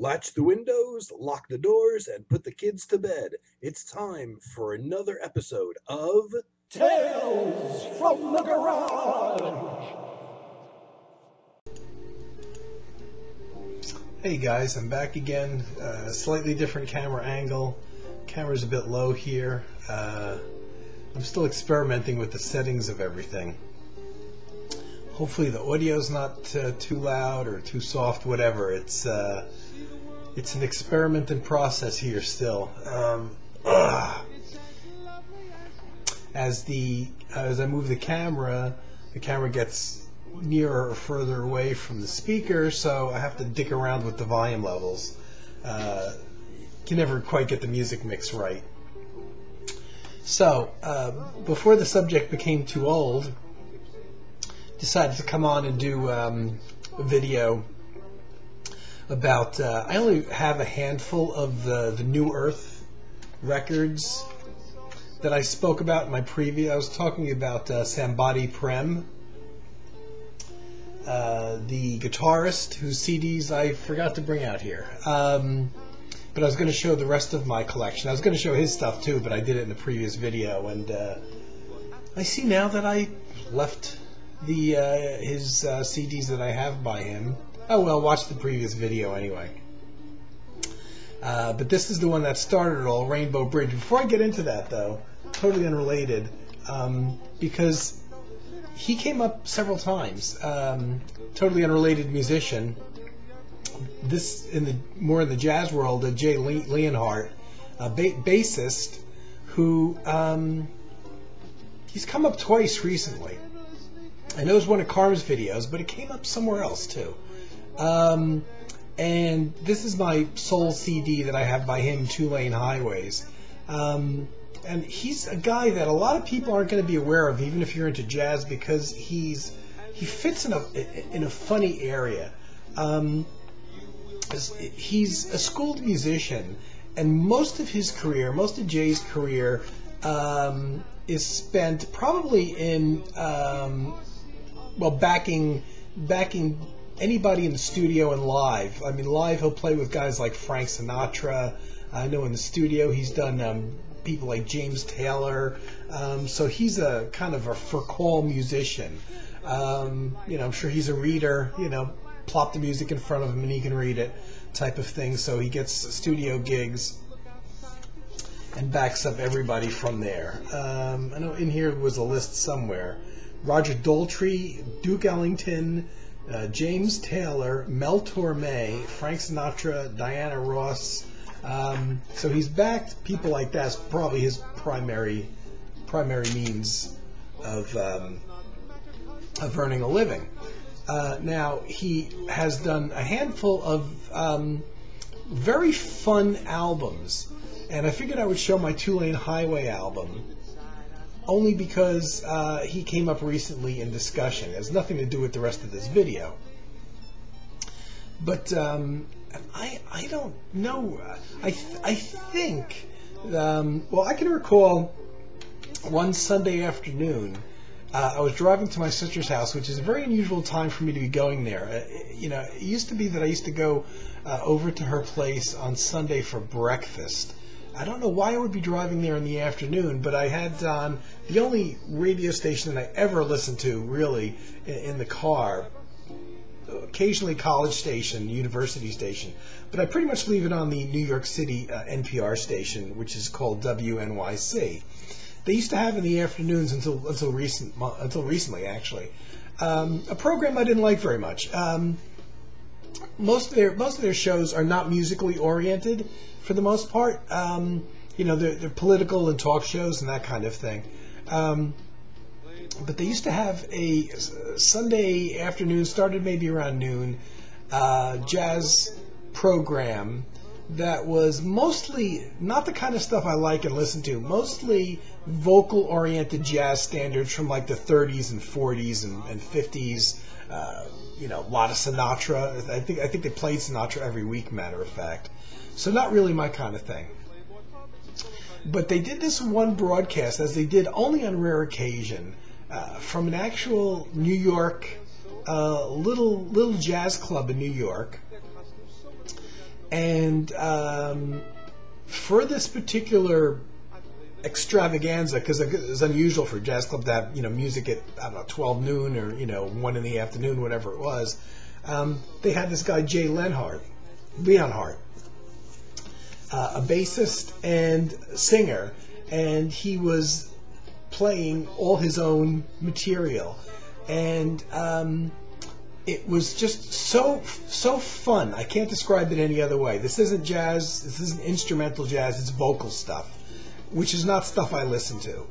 Latch the windows, lock the doors, and put the kids to bed. It's time for another episode of Tales from the Garage! Hey guys, I'm back again. Slightly different camera angle. Camera's a bit low here. I'm still experimenting with the settings of everything. Hopefully the audio's not too loud or too soft, whatever. It's an experiment in process here still. As I move the camera gets nearer or further away from the speaker, so I have to dick around with the volume levels. Can never quite get the music mix right. So, before the subject became too old, decided to come on and do a video about, I only have a handful of the New Earth records that I spoke about in my preview. I was talking about Sambadi Prem, the guitarist whose CDs I forgot to bring out here. But I was going to show the rest of my collection. I was going to show his stuff too, but I did it in the previous video, and I see now that I left his CDs that I have by him. Oh well, watch the previous video anyway. But this is the one that started it all, Rainbow Bridge. Before I get into that though, totally unrelated, because he came up several times. Totally unrelated musician. This more in the jazz world, Jay Leonhardt, a bassist who he's come up twice recently. I know it was one of Carm's videos, but it came up somewhere else too. And this is my sole CD that I have by him, Two Lane Highways. And he's a guy that a lot of people aren't going to be aware of, even if you're into jazz, because he fits in a funny area. He's a schooled musician, and most of his career, most of Jay's career, is spent probably in backing anybody in the studio and live. I mean, live he'll play with guys like Frank Sinatra. I know in the studio he's done people like James Taylor. So he's a kind of a for-call musician. I'm sure he's a reader. Plop the music in front of him and he can read it, type of thing. So he gets studio gigs and backs up everybody from there. I know in here was a list somewhere. Roger Daltrey, Duke Ellington, James Taylor, Mel Torme, Frank Sinatra, Diana Ross. So he's backed people like that. That's probably his primary means of earning a living. Now he has done a handful of very fun albums, and I figured I would show my Two Lane Highway album only because he came up recently in discussion. It has nothing to do with the rest of this video. But I don't know. I think, I can recall one Sunday afternoon, I was driving to my sister's house, which is a very unusual time for me to be going there. It used to be that I used to go over to her place on Sunday for breakfast. I don't know why I would be driving there in the afternoon, but I had on the only radio station that I ever listened to, really, in the car. Occasionally college station, university station, but I pretty much leave it on the New York City NPR station, which is called WNYC. They used to have in the afternoons until recently, actually, a program I didn't like very much. Most of their shows are not musically oriented for the most part. They're political and talk shows and that kind of thing. But they used to have a Sunday afternoon, started maybe around noon, jazz program that was mostly not the kind of stuff I like and listen to, mostly vocal-oriented jazz standards from like the 30s and 40s and 50s, a lot of Sinatra. I think they played Sinatra every week, matter of fact. So not really my kind of thing. But they did this one broadcast, as they did only on rare occasion, from an actual New York little jazz club in New York. And for this particular extravaganza, because it was unusual for a jazz club to have, music at, 12 noon or, 1 in the afternoon, whatever it was. They had this guy, Jay Leonhardt, a bassist and singer, and he was playing all his own material. And it was just so fun. I can't describe it any other way. This isn't jazz. This isn't instrumental jazz. It's vocal stuff, which is not stuff I listen to.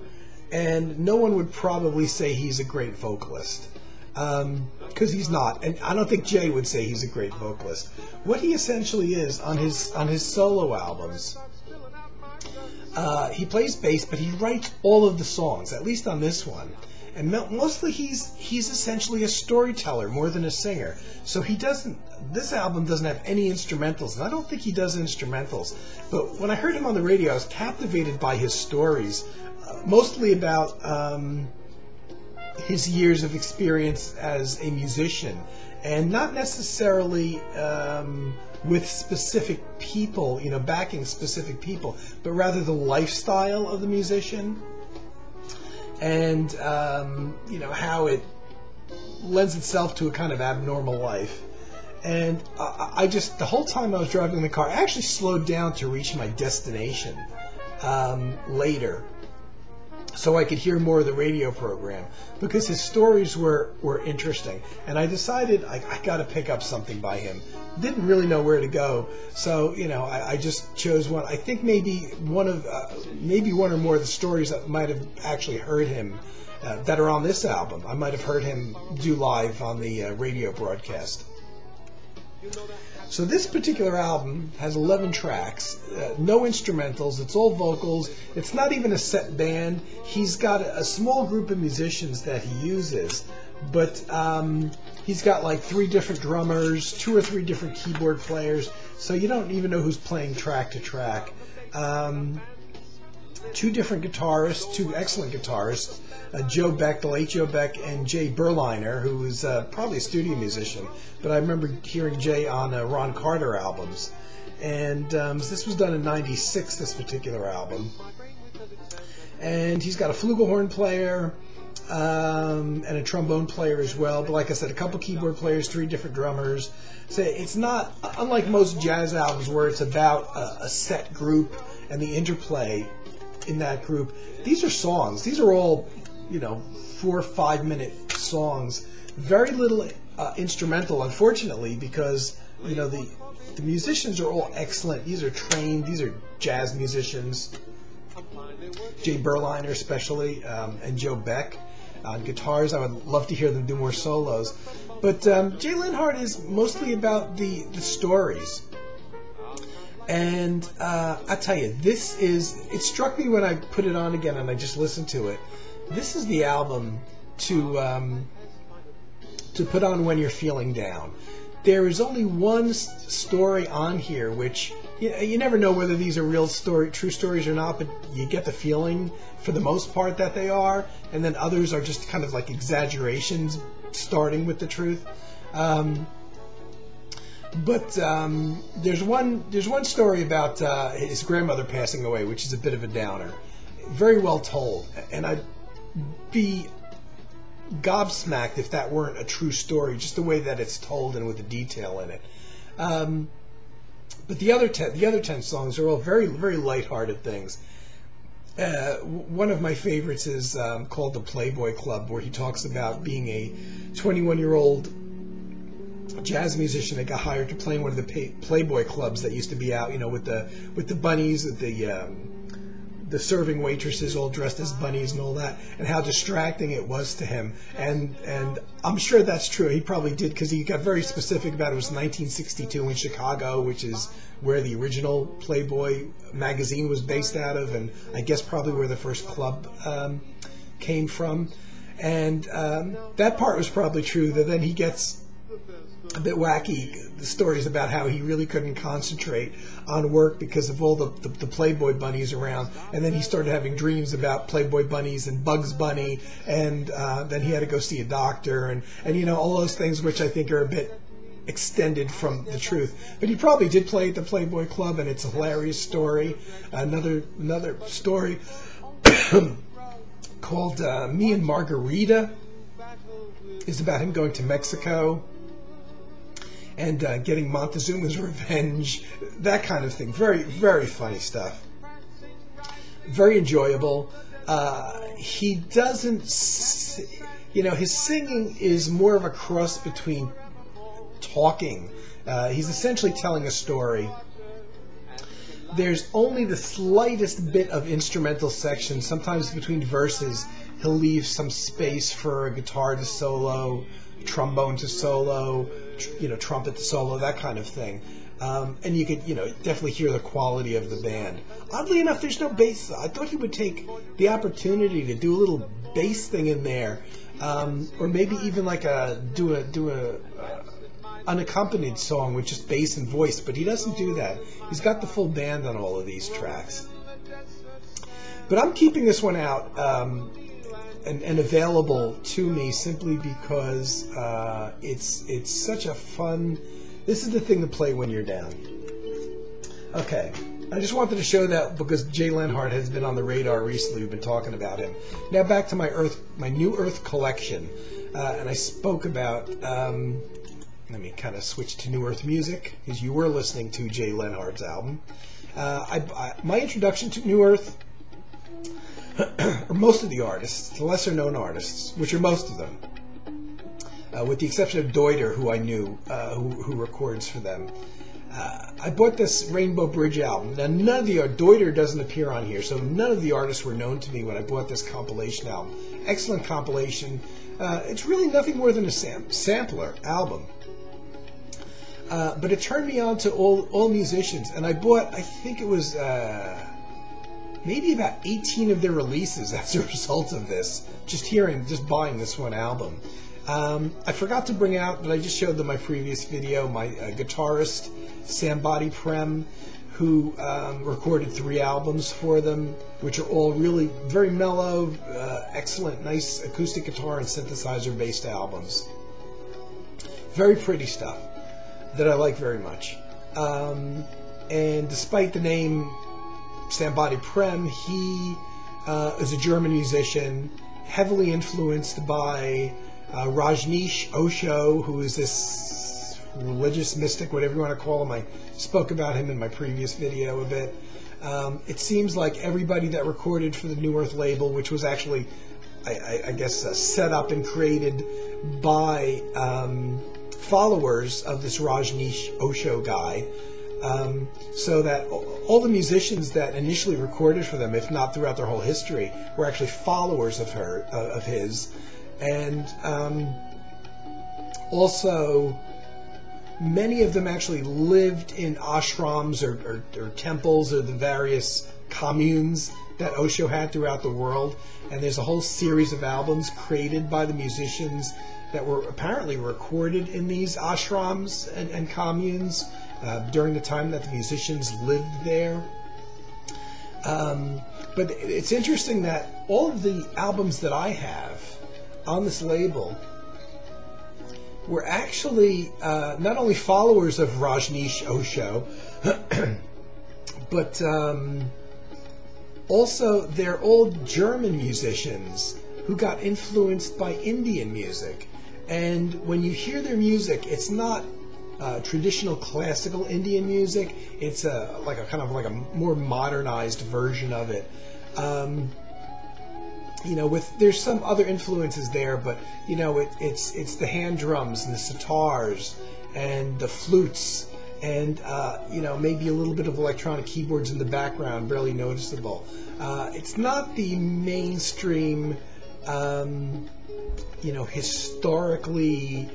And no one would probably say he's a great vocalist, because he's not. And I don't think Jay would say he's a great vocalist. What he essentially is on his solo albums, he plays bass, but he writes all of the songs, at least on this one. And mostly he's essentially a storyteller more than a singer. So this album doesn't have any instrumentals, and I don't think he does instrumentals. But when I heard him on the radio, I was captivated by his stories, mostly about his years of experience as a musician, and not necessarily with specific people, backing specific people, but rather the lifestyle of the musician. And how it lends itself to a kind of abnormal life. And I just, the whole time I was driving in the car, I actually slowed down to reach my destination later, so I could hear more of the radio program, because his stories were interesting. And I decided I got to pick up something by him. Didn't really know where to go, so I just chose one. I think maybe one or more of the stories that might have actually heard him that are on this album. I might have heard him do live on the radio broadcast. So this particular album has 11 tracks, no instrumentals, it's all vocals, it's not even a set band. He's got a small group of musicians that he uses, but he's got like 3 different drummers, 2 or 3 different keyboard players, so you don't even know who's playing track to track. 2 different guitarists, 2 excellent guitarists, Joe Beck, the late Joe Beck, and Jay Berliner, who is probably a studio musician, but I remember hearing Jay on Ron Carter albums. And this was done in '96, this particular album. And he's got a flugelhorn player and a trombone player as well, but like I said, a couple keyboard players, 3 different drummers. So it's not, unlike most jazz albums where it's about a set group and the interplay in that group, these are songs. These are all 4 or 5 minute songs. Very little instrumental, unfortunately, because the musicians are all excellent. These are trained. These are jazz musicians. Jay Berliner especially, and Joe Beck on guitars. I would love to hear them do more solos. But Jay Leonhardt is mostly about the stories. And I tell you, it struck me when I put it on again and I just listened to it. This is the album to put on when you're feeling down. There is only one story on here, which you never know whether these are true stories or not, but you get the feeling for the most part that they are, and then others are just kind of like exaggerations starting with the truth. But there's one story about his grandmother passing away, which is a bit of a downer. Very well told, and I'd be gobsmacked if that weren't a true story, just the way that it's told and with the detail in it. But the other 10 songs are all very, very lighthearted things. One of my favorites is called The Playboy Club, where he talks about being a 21-year-old jazz musician that got hired to play in one of the Playboy clubs that used to be out, with the bunnies, the serving waitresses all dressed as bunnies and all that, and how distracting it was to him. And I'm sure that's true. He probably did, because he got very specific about it. It was 1962 in Chicago, which is where the original Playboy magazine was based out of, and I guess probably where the first club came from. And that part was probably true. That then he gets a bit wacky, the stories about how he really couldn't concentrate on work because of all the Playboy bunnies around, and then he started having dreams about Playboy bunnies and Bugs Bunny, and then he had to go see a doctor, and all those things, which I think are a bit extended from the truth. But he probably did play at the Playboy Club, and it's a hilarious story. Another story called Me and Margarita is about him going to Mexico and getting Montezuma's revenge, that kind of thing. Very, very funny stuff. Very enjoyable. He doesn't, his singing is more of a cross between talking. He's essentially telling a story. There's only the slightest bit of instrumental section. Sometimes between verses, he'll leave some space for a guitar to solo, trombone to solo, trumpet to solo, that kind of thing. And you could, definitely hear the quality of the band. Oddly enough, there's no bass. I thought he would take the opportunity to do a little bass thing in there, or maybe even like do a unaccompanied song with just bass and voice. But he doesn't do that. He's got the full band on all of these tracks. But I'm keeping this one out and available to me simply because it's such a fun. This is the thing to play when you're down. Okay, I just wanted to show that because Jay Lenhart has been on the radar recently. We've been talking about him. Now back to my New Earth collection, and I spoke about. Let me kind of switch to New Earth music because you were listening to Jay Lenhart's album. My introduction to New Earth, or most of the artists, the lesser known artists, which are most of them, with the exception of Deuter, who I knew, who records for them. I bought this Rainbow Bridge album. Now, none of the Deuter doesn't appear on here, so none of the artists were known to me when I bought this compilation album. Excellent compilation. It's really nothing more than a sampler album. But it turned me on to all musicians, and I bought, I think it was maybe about 18 of their releases as a result of this, just buying this one album. I forgot to bring out, but I just showed them my previous video, my guitarist, Sambody Prem, who recorded 3 albums for them, which are all really very mellow, excellent, nice acoustic guitar and synthesizer-based albums. Very pretty stuff that I like very much. And despite the name Sambody Prem, he is a German musician, heavily influenced by Rajneesh Osho, who is this religious mystic, whatever you want to call him. I spoke about him in my previous video a bit. It seems like everybody that recorded for the New Earth label, which was actually, I guess, set up and created by followers of this Rajneesh Osho guy, so that all the musicians that initially recorded for them, if not throughout their whole history, were actually followers of his. And also, many of them actually lived in ashrams or temples or the various communes that Osho had throughout the world. And there's a whole series of albums created by the musicians that were apparently recorded in these ashrams and communes during the time that the musicians lived there. But it's interesting that all of the albums that I have on this label were actually not only followers of Rajneesh Osho, but also they're all German musicians who got influenced by Indian music. And when you hear their music, it's not traditional classical Indian music. It's like a more modernized version of it. There's some other influences there, but it's the hand drums and the sitars and the flutes and maybe a little bit of electronic keyboards in the background, barely noticeable. It's not the mainstream, historically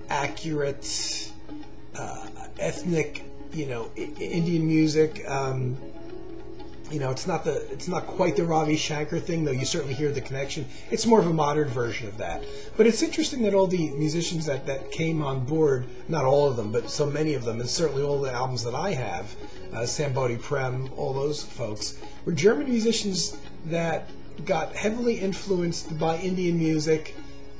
accurate ethnic, Indian music. It's not quite the Ravi Shankar thing, though you certainly hear the connection. It's more of a modern version of that. But it's interesting that all the musicians that came on board, not all of them, but so many of them, and certainly all the albums that I have, Sambody Prem, all those folks, were German musicians that got heavily influenced by Indian music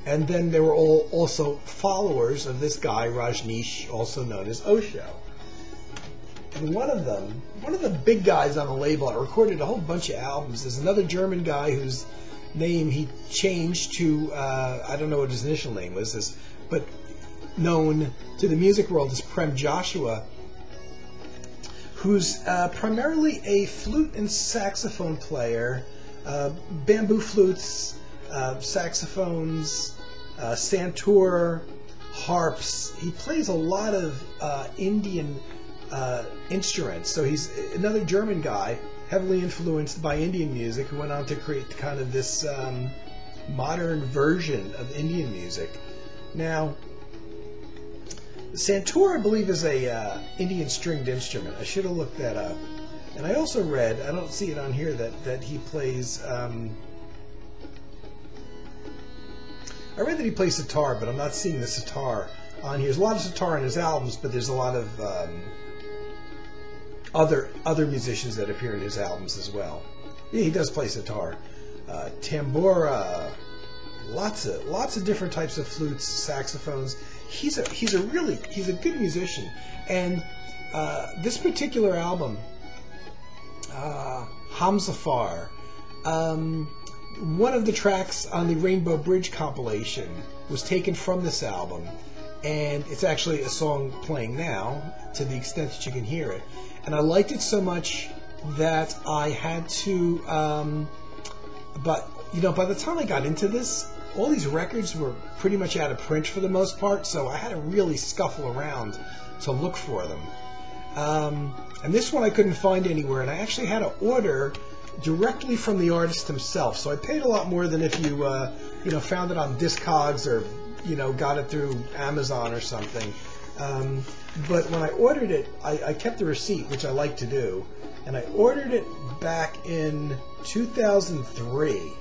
And then they were all also followers of this guy, Rajneesh, also known as Osho. And one of the big guys on the label, recorded a whole bunch of albums. There's another German guy whose name he changed to, I don't know what his initial name was, but known to the music world as Prem Joshua, who's primarily a flute and saxophone player, bamboo flutes, saxophones, santur, harps. He plays a lot of Indian instruments. So he's another German guy, heavily influenced by Indian music, who went on to create kind of this modern version of Indian music. Now, santur, I believe, is a Indian stringed instrument. I should have looked that up. And I also read, I don't see it on here, that he plays... I read that he plays sitar, but I'm not seeing the sitar on here. There's a lot of sitar on his albums, but there's a lot of other musicians that appear in his albums as well. Yeah, he does play sitar, tambura, lots of different types of flutes, saxophones. He's a good musician, and this particular album, Hamsafar, one of the tracks on the Rainbow Bridge compilation was taken from this album, and it's actually a song playing now to the extent that you can hear it. And I liked it so much that I had to, but by the time I got into this, all these records were pretty much out of print for the most part, so I had to really scuffle around to look for them. And this one I couldn't find anywhere, and I actually had to order directly from the artist himself. So I paid a lot more than if you found it on Discogs or got it through Amazon or something. But when I ordered it, I kept the receipt, which I like to do, and I ordered it back in 2003.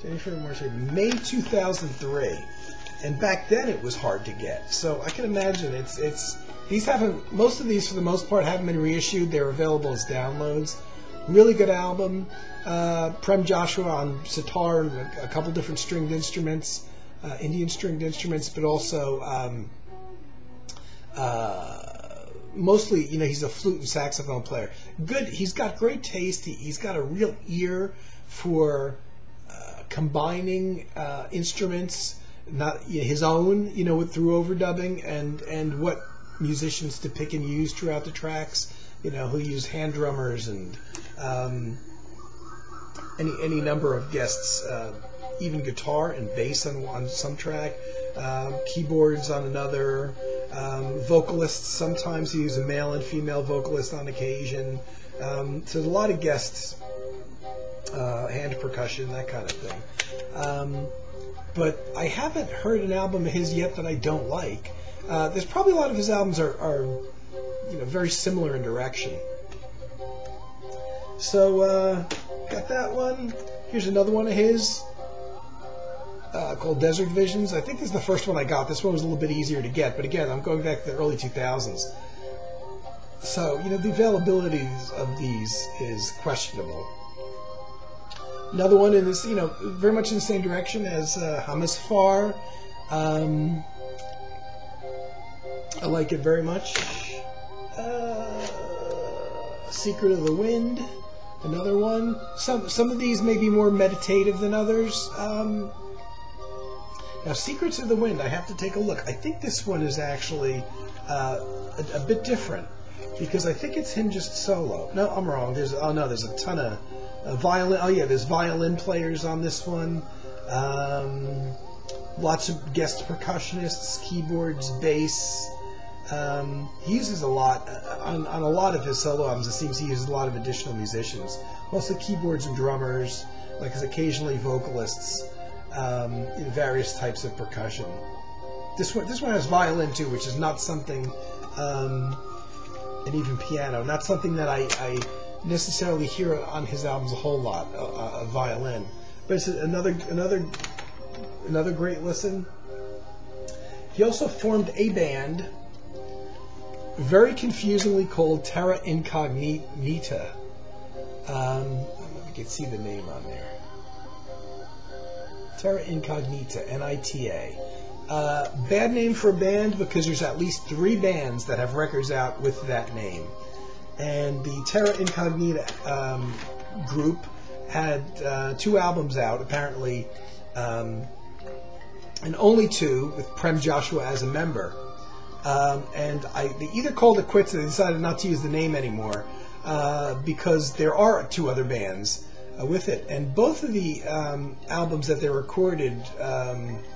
May 2003, and back then it was hard to get. So I can imagine most of these for the most part haven't been reissued. They're available as downloads. Really good album. Prem Joshua on sitar and a couple different stringed instruments, Indian stringed instruments, but also mostly, he's a flute and saxophone player. Good. He's got great taste. He's got a real ear for combining instruments, not his own, through overdubbing, and what musicians to pick and use throughout the tracks. Who use hand drummers and any number of guests, even guitar and bass on some track, keyboards on another, vocalists. Sometimes he uses a male and female vocalist on occasion. So there's a lot of guests, hand percussion, that kind of thing. But I haven't heard an album of his yet that I don't like. There's probably a lot of his albums are very similar in direction. So, got that one. Here's another one of his, called Desert Visions. I think this is the first one I got. This one was a little bit easier to get, but again, I'm going back to the early 2000s. So, the availability of these is questionable. Another one in this, very much in the same direction as Hamsafar. I like it very much. Secret of the Wind, another one. Some of these may be more meditative than others. Now, Secrets of the Wind, I have to take a look. I think this one is actually a bit different, because I think it's him just solo. No, I'm wrong. There's a ton of violin. Oh yeah, there's violin players on this one. Lots of guest percussionists, keyboards, bass. He uses a lot on a lot of his solo albums. It seems he uses a lot of additional musicians, also keyboards and drummers, like his occasionally vocalists, in various types of percussion. This one has violin too, which is not something, and even piano, not something that I necessarily hear on his albums a whole lot. A violin, but it's another great listen. He also formed a band, very confusingly called Terra Incognita. You can see the name on there. Terra Incognita, N-I-T-A. Bad name for a band because there's at least 3 bands that have records out with that name. And the Terra Incognita group had 2 albums out, apparently, and only 2 with Prem Joshua as a member. And they either called it quits or they decided not to use the name anymore because there are 2 other bands with it. And both of the albums that they recorded,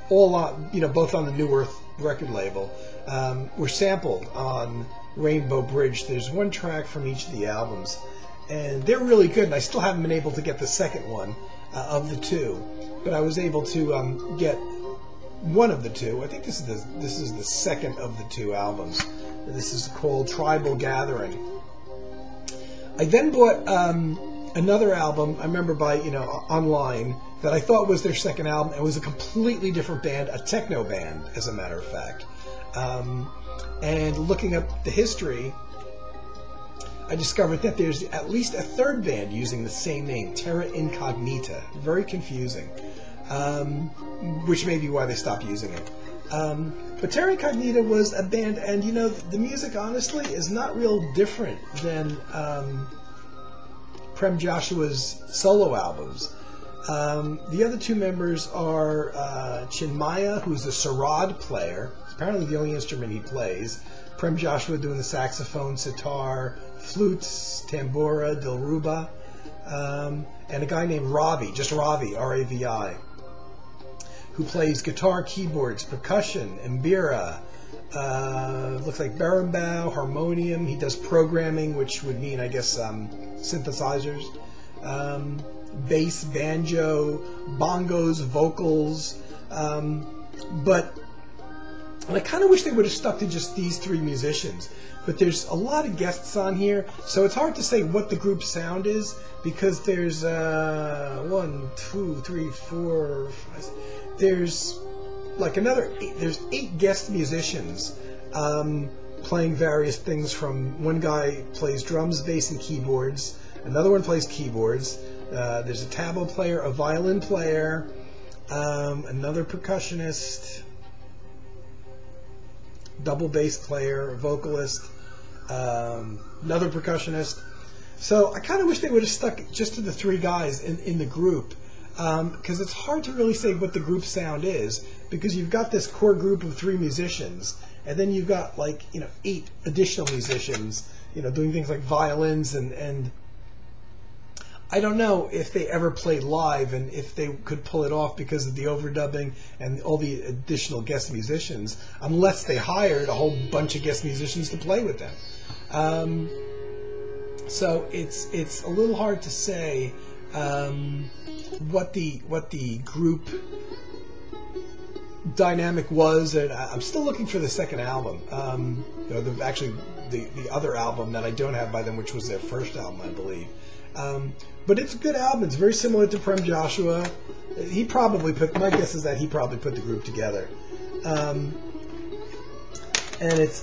all on, both on the New Earth record label, were sampled on Rainbow Bridge. There's 1 track from each of the albums, and they're really good. And I still haven't been able to get the second one of the 2, but I was able to get one of the 2. I think this is the second of the 2 albums. This is called Tribal Gathering. I then bought another album, I remember by, online, that I thought was their second album. It was a completely different band, a techno band, as a matter of fact. And looking up the history, I discovered that there's at least a 3rd band using the same name, Terra Incognita. Very confusing, which may be why they stopped using it. But Terra Incognita was a band, and the music, honestly, is not real different than Prem Joshua's solo albums. The other 2 members are Chinmaya, who's a sarod player. It's apparently the only instrument he plays. Prem Joshua doing the saxophone, sitar, flutes, tambura, dilruba, and a guy named Ravi, just Ravi, R-A-V-I, who plays guitar, keyboards, percussion, mbira, looks like berimbau, harmonium. He does programming, which would mean, I guess, synthesizers, bass, banjo, bongos, vocals, but and I kind of wish they would have stuck to just these 3 musicians. But there's a lot of guests on here, so it's hard to say what the group's sound is, because there's 1, 2, 3, 4, 5, there's like there's 8 guest musicians playing various things. From one guy plays drums, bass, and keyboards, another one plays keyboards, there's a tabla player, a violin player, another percussionist, double bass player, a vocalist, another percussionist. So I kind of wish they would have stuck just to the 3 guys in the group, because it's hard to really say what the group sound is, because you've got this core group of 3 musicians, and then you've got 8 additional musicians, doing things like violins, and I don't know if they ever played live and if they could pull it off because of the overdubbing and all the additional guest musicians, unless they hired a whole bunch of guest musicians to play with them. So it's a little hard to say what the group dynamic was, and I'm still looking for the second album. Actually, the other album that I don't have by them, which was their first album, I believe. But it's a good album. It's very similar to Prem Joshua. My guess is that he probably put the group together. And it's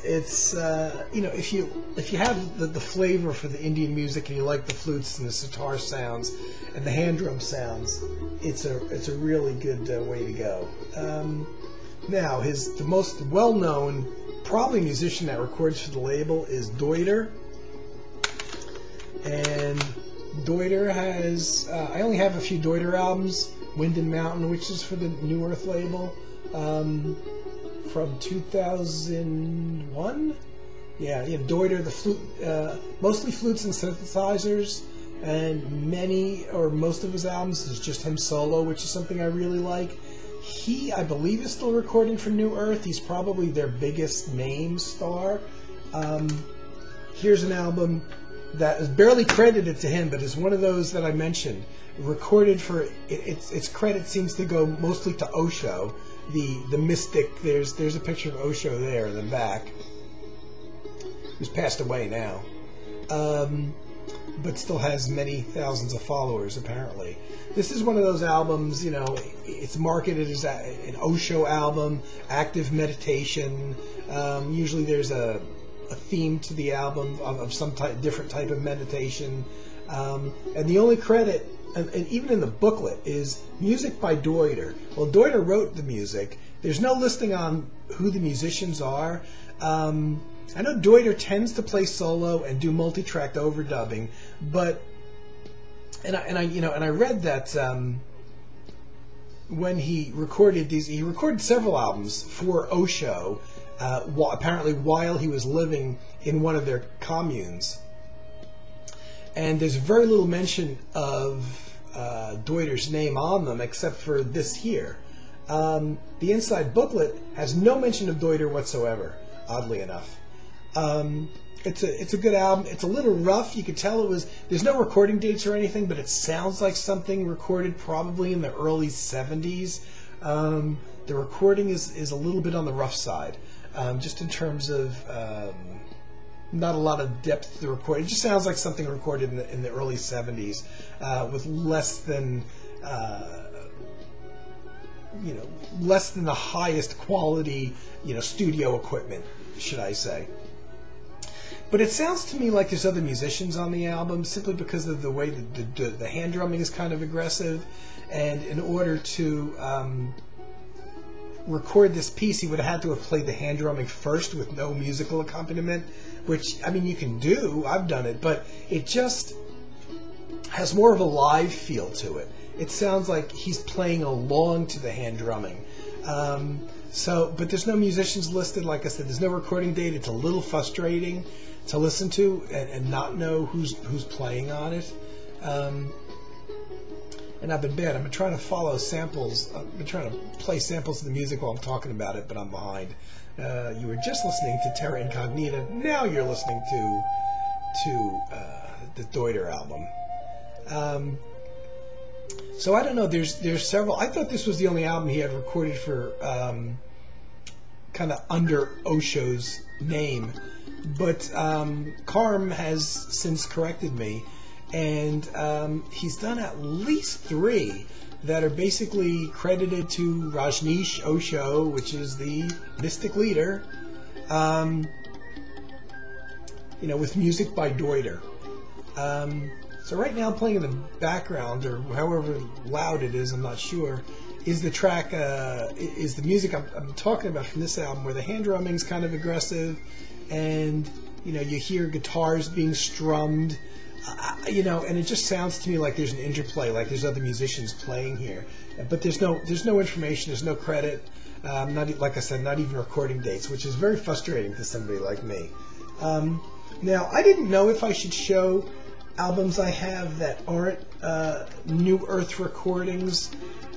if you have the flavor for the Indian music, and you like the flutes and the sitar sounds and the hand drum sounds, it's a really good way to go. Now, the most well-known probably musician that records for the label is Deuter, and Deuter has I only have a few Deuter albums. Wind and Mountain, which is for the New Earth label, from 2001. Yeah, Deuter, the flute, mostly flutes and synthesizers, and many or most of his albums is just him solo, which is something I really like. He, I believe, is still recording for New Earth. He's probably their biggest name star. Here's an album that is barely credited to him, but is one of those that I mentioned. Recorded for its credit seems to go mostly to Osho, the mystic. There's a picture of Osho there in the back, who's passed away now, but still has many thousands of followers apparently. This is one of those albums, it's marketed as an Osho album, active meditation. Usually there's a a theme to the album of some different type of meditation. And the only credit, and even in the booklet, is music by Deuter. Well, Deuter wrote the music. There's no listing on who the musicians are. I know Deuter tends to play solo and do multi-tracked overdubbing, but I read that when he recorded these, he recorded several albums for Osho, apparently while he was living in one of their communes. And there's very little mention of Deuter's name on them, except for this here. The inside booklet has no mention of Deuter whatsoever, oddly enough. It's a good album. It's a little rough. You could tell there's no recording dates or anything, but it sounds like something recorded probably in the early 70s. The recording is a little bit on the rough side, just in terms of not a lot of depth to the recording. It just sounds like something recorded in the early 70s with less than the highest quality studio equipment, should I say. But it sounds to me like there's other musicians on the album, simply because of the way the hand drumming is kind of aggressive. And in order to record this piece, he would have had to have played the hand drumming first with no musical accompaniment, which, I mean, you can do. I've done it, but it just has more of a live feel to it. It sounds like he's playing along to the hand drumming. But there's no musicians listed. Like I said, there's no recording date. It's a little frustrating to listen to and not know who's playing on it. And I've been bad. I've been trying to follow samples. I've been trying to play samples of the music while I'm talking about it, but I'm behind. You were just listening to Terra Incognita. Now you're listening to the Deuter album. So I don't know. There's several. I thought this was the only album he had recorded for kind of under Osho's name, but Carm has since corrected me, and he's done at least 3 that are basically credited to Rajneesh Osho, which is the mystic leader, with music by Deuter. So right now I'm playing in the background, or however loud it is, I'm not sure, is the track, is the music I'm talking about from this album, where the hand drumming's kind of aggressive, and you hear guitars being strummed, and it just sounds to me like there's an interplay, like there's other musicians playing here, but there's no information, there's no credit, like I said, not even recording dates, which is very frustrating to somebody like me. Now, I didn't know if I should show albums I have that aren't New Earth recordings,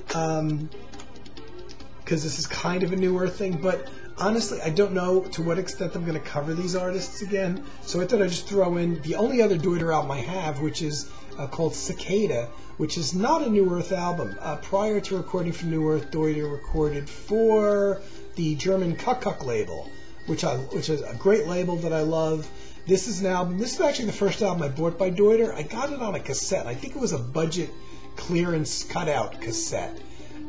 because this is kind of a New Earth thing, but honestly, I don't know to what extent I'm going to cover these artists again, so I thought I'd just throw in the only other Deuter album I have, which is called Cicada, which is not a New Earth album. Prior to recording for New Earth, Deuter recorded for the German Kuck label, which is a great label that I love. This is an album. This is actually the first album I bought by Deuter. I got it on a cassette. I think it was a budget clearance cutout cassette,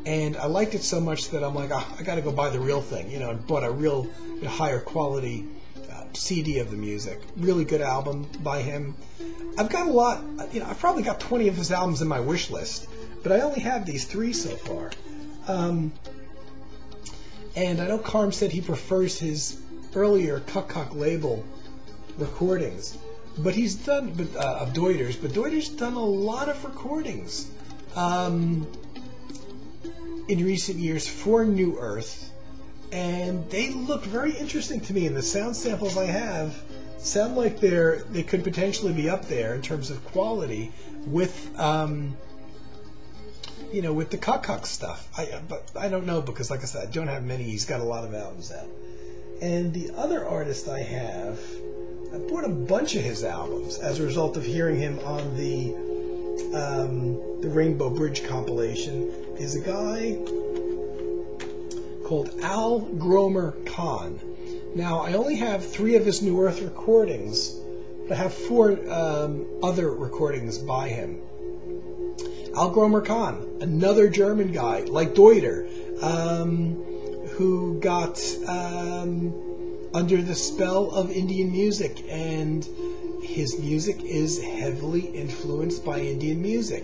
and I liked it so much that I'm like, I got to go buy the real thing. And bought a real higher quality CD of the music. Really good album by him. I've got a lot. I've probably got 20 of his albums in my wish list, but I only have these 3 so far. And I know Carm said he prefers his earlier Kuck label recordings, but he's done of Deuter's. But Deuter's done a lot of recordings in recent years for New Earth, and they look very interesting to me. And the sound samples I have sound like they could potentially be up there in terms of quality with with the Kuck stuff. But I don't know, because like I said, I don't have many. He's got a lot of albums out. And the other artist I have, I bought a bunch of his albums as a result of hearing him on the Rainbow Bridge compilation, is a guy called Al Gromer Khan. Now, I only have 3 of his New Earth recordings, but I have 4 other recordings by him. Al Gromer Khan, another German guy, like Deuter, who got under the spell of Indian music, and his music is heavily influenced by Indian music.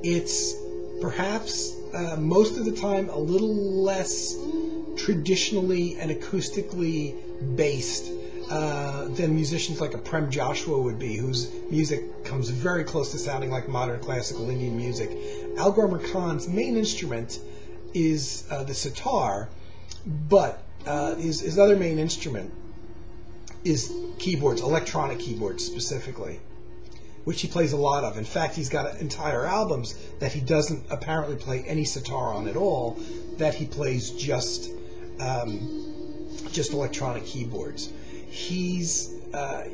It's perhaps most of the time a little less traditionally and acoustically based than musicians like a Prem Joshua would be, whose music comes very close to sounding like modern classical Indian music. Al Garmer Khan's main instrument is the sitar, but his other main instrument is keyboards, electronic keyboards specifically, which he plays a lot of. In fact, he's got entire albums that he doesn't apparently play any sitar on at all, that he plays just electronic keyboards. He's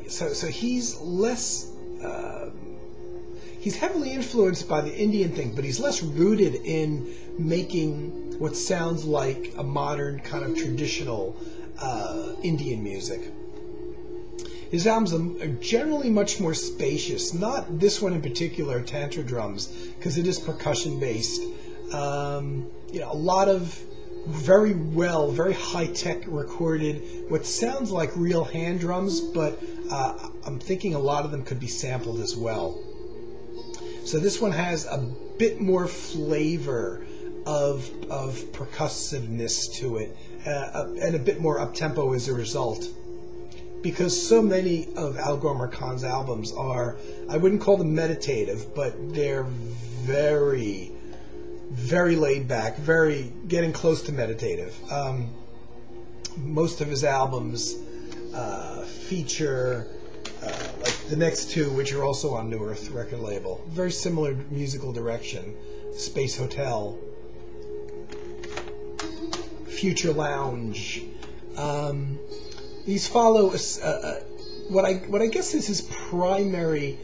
so he's less he's heavily influenced by the Indian thing, but he's less rooted in making what sounds like a modern kind of traditional Indian music. His albums are generally much more spacious. Not this one in particular, Tantra Drums, because it is percussion based. A lot of very high-tech recorded, what sounds like real hand drums, but I'm thinking a lot of them could be sampled as well. So this one has a bit more flavor of percussiveness to it, and a bit more up-tempo as a result. Because so many of Al Garmer Khan's albums are, I wouldn't call them meditative, but they're very, very laid back, very getting close to meditative. Most of his albums feature, like the next two, which are also on New Earth record label, very similar musical direction. Space Hotel, Future Lounge. These follow what I guess is his primary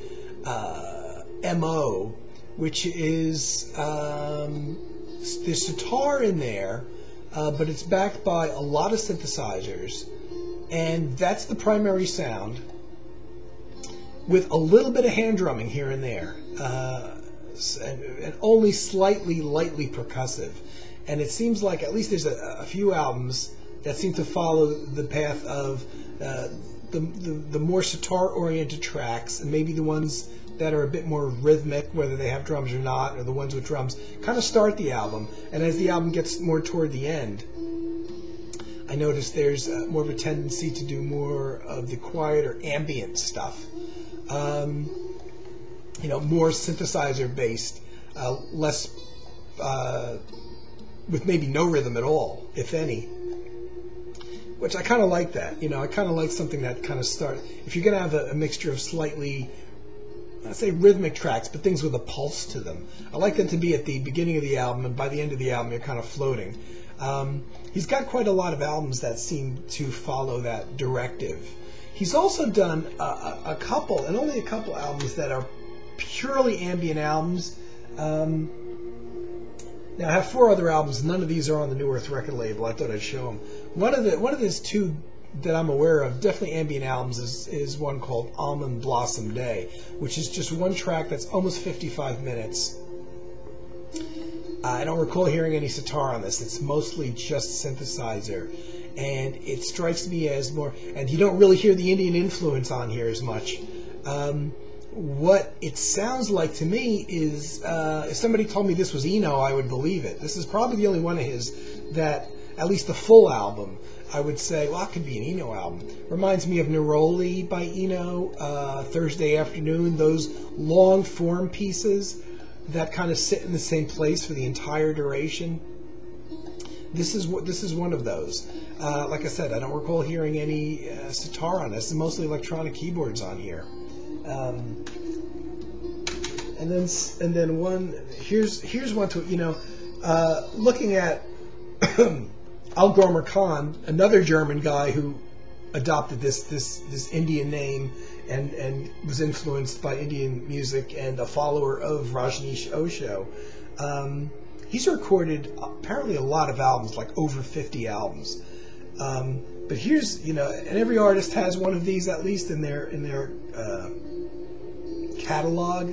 MO, which is there's sitar in there, but it's backed by a lot of synthesizers, and that's the primary sound, with a little bit of hand drumming here and there, and only lightly percussive. And it seems like at least there's a few albums that seem to follow the path of the more sitar-oriented tracks, and maybe the ones that are a bit more rhythmic, whether they have drums or not, or the ones with drums, kind of start the album. And as the album gets more toward the end, I notice there's more of a tendency to do more of the quieter ambient stuff. More synthesizer-based, less, with maybe no rhythm at all, if any. Which I kind of like that. I kind of like something that kind of starts. If you're going to have a mixture of slightly, I'd say rhythmic tracks, but things with a pulse to them, I like them to be at the beginning of the album, and by the end of the album, you're kind of floating. He's got quite a lot of albums that seem to follow that directive. He's also done a couple, and only a couple albums, that are purely ambient albums. Now, I have 4 other albums. None of these are on the New Earth record label. I thought I'd show them. One of his 2 that I'm aware of, definitely ambient albums, is one called Almond Blossom Day, which is just one track that's almost 55 minutes. I don't recall hearing any sitar on this. It's mostly just synthesizer. And it strikes me as more... And you don't really hear the Indian influence on here as much. What it sounds like to me is, if somebody told me this was Eno, I would believe it. This is probably the only one of his that, at least the full album, I would say, well, it could be an Eno album. Reminds me of Neroli by Eno, Thursday Afternoon, those long form pieces that kind of sit in the same place for the entire duration. This is one of those. Like I said, I don't recall hearing any sitar on this. It's mostly electronic keyboards on here. And then one, here's one to, looking at Al Garmer Khan, another German guy who adopted this Indian name and was influenced by Indian music, and a follower of Rajneesh Osho. He's recorded apparently a lot of albums, like over 50 albums. But here's, and every artist has one of these at least in their catalog.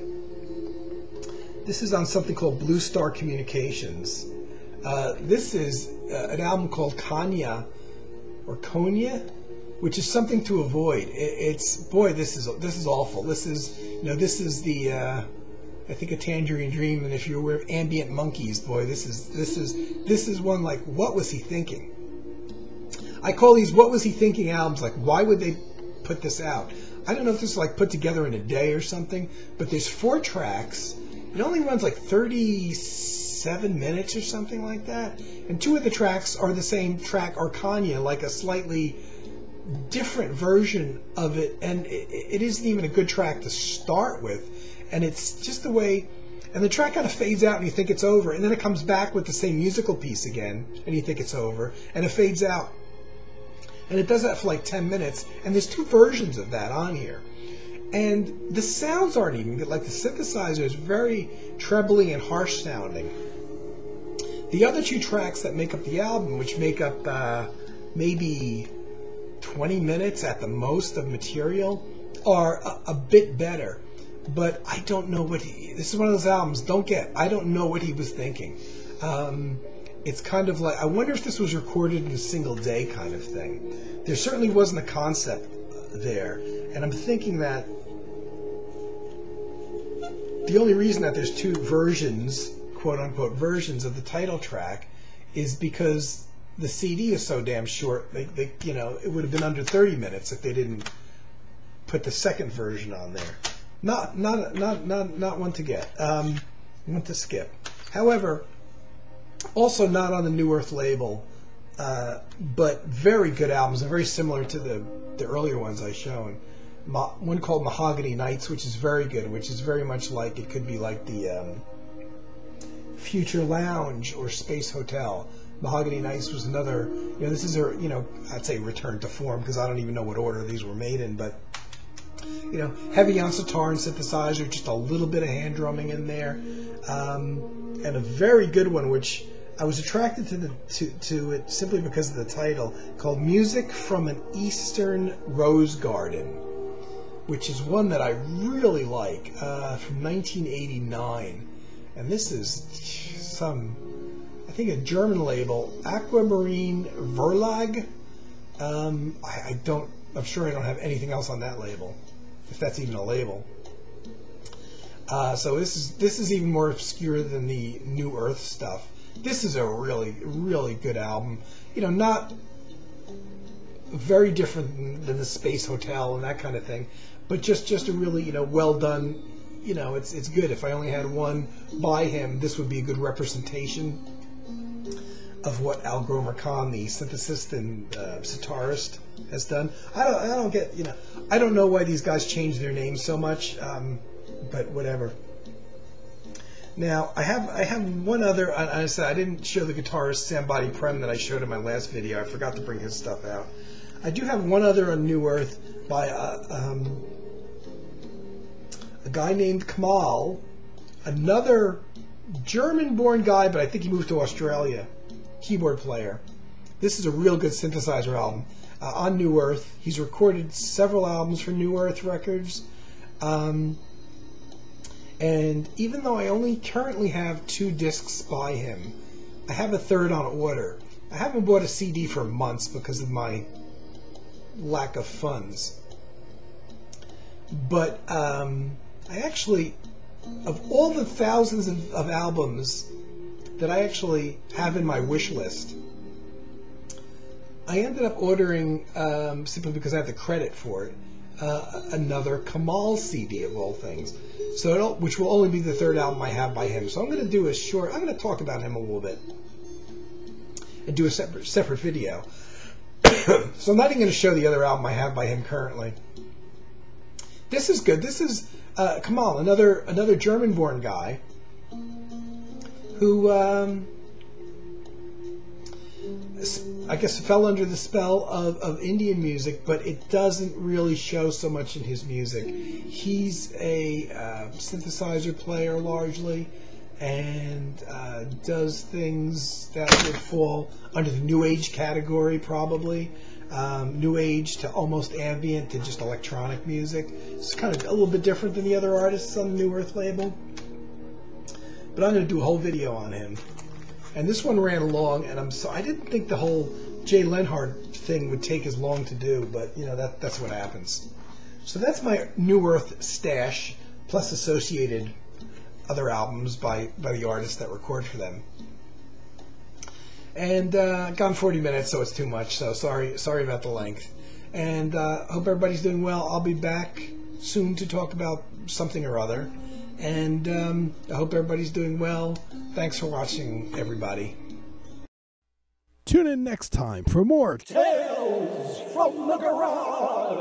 This is on something called Blue Star Communications. This is an album called Konya, or Konya. which is something to avoid. It's boy, this is awful. This is the I think a Tangerine Dream, and if you're aware of Ambient Monkeys, boy, this is one like, what was he thinking? I call these "What was he thinking" albums. Like, why would they put this out? I don't know if this is like put together in a day or something, but there's 4 tracks. It only runs like 37 minutes or something like that, and 2 of the tracks are the same track, Arcania, like a slightly different version of it, and it isn't even a good track to start with, and it's just the way, and the track kind of fades out and you think it's over, and then it comes back with the same musical piece again and you think it's over, and it fades out, and it does that for like 10 minutes, and there's 2 versions of that on here, and the sounds aren't even good. Like, the synthesizer is very trebly and harsh sounding. The other 2 tracks that make up the album, which make up maybe 20 minutes at the most of material, are a bit better. But I don't know what this is one of those albums, I don't know what he was thinking. It's kind of like, I wonder if this was recorded in a single day kind of thing. There certainly wasn't a concept there. And I'm thinking that the only reason that there's 2 versions, quote unquote versions, of the title track is because the CD is so damn short. They it would have been under 30 minutes if they didn't put the second version on there. Not one to get. One to skip. However, also not on the New Earth label, but very good albums and very similar to the earlier ones I've shown. One called Mahogany Nights, which is very good, which is very much like, it could be like the Future Lounge or Space Hotel. Mahogany Nights was another, this is I'd say return to form, because I don't even know what order these were made in, but heavy on sitar and synthesizer, just a little bit of hand drumming in there, and a very good one, which I was attracted to it simply because of the title, called Music from an Eastern Rose Garden, which is one that I really like, from 1989, and this is I think a German label, Aquamarine Verlag. I'm sure I don't have anything else on that label, if that's even a label. So this is even more obscure than the New Earth stuff. This is a really, really good album. Not very different than the Space Hotel and that kind of thing, but just a really, well done. It's good. If I only had one by him, this would be a good representation of what Al Gromer Khan, the synthesist and sitarist, has done. I don't get, I don't know why these guys change their names so much, but whatever. Now, I have one other, I said I didn't show the guitarist Sambadi Prem that I showed in my last video. I forgot to bring his stuff out. I do have one other on New Earth by a guy named Kamal, another German-born guy, but I think he moved to Australia, keyboard player. This is a real good synthesizer album. On New Earth, he's recorded several albums for New Earth Records, and even though I only currently have 2 discs by him, I have a third on order. I haven't bought a CD for months because of my lack of funds. But I actually, of all the thousands of albums that I actually have in my wish list, I ended up ordering, simply because I have the credit for it, another Kamal CD of all things. So which will only be the third album I have by him. So I'm going to do I'm going to talk about him a little bit and do a separate video. So I'm not even going to show the other album I have by him currently. This is good. This is Kamal, another German-born guy who I guess fell under the spell of Indian music, but it doesn't really show so much in his music. He's a synthesizer player largely, and does things that would fall under the New Age category, probably. New Age to almost ambient to just electronic music. It's kind of a little bit different than the other artists on the New Earth label. But I'm going to do a whole video on him. And this one ran long, and I didn't think the whole Jay Lenhart thing would take as long to do, but that's what happens. So that's my New Earth stash, plus associated other albums by the artists that record for them. And gone 40 minutes, so it's too much. So sorry about the length. And hope everybody's doing well. I'll be back soon to talk about something or other. And I hope everybody's doing well. Thanks for watching, everybody. Tune in next time for more Tales from the Garage.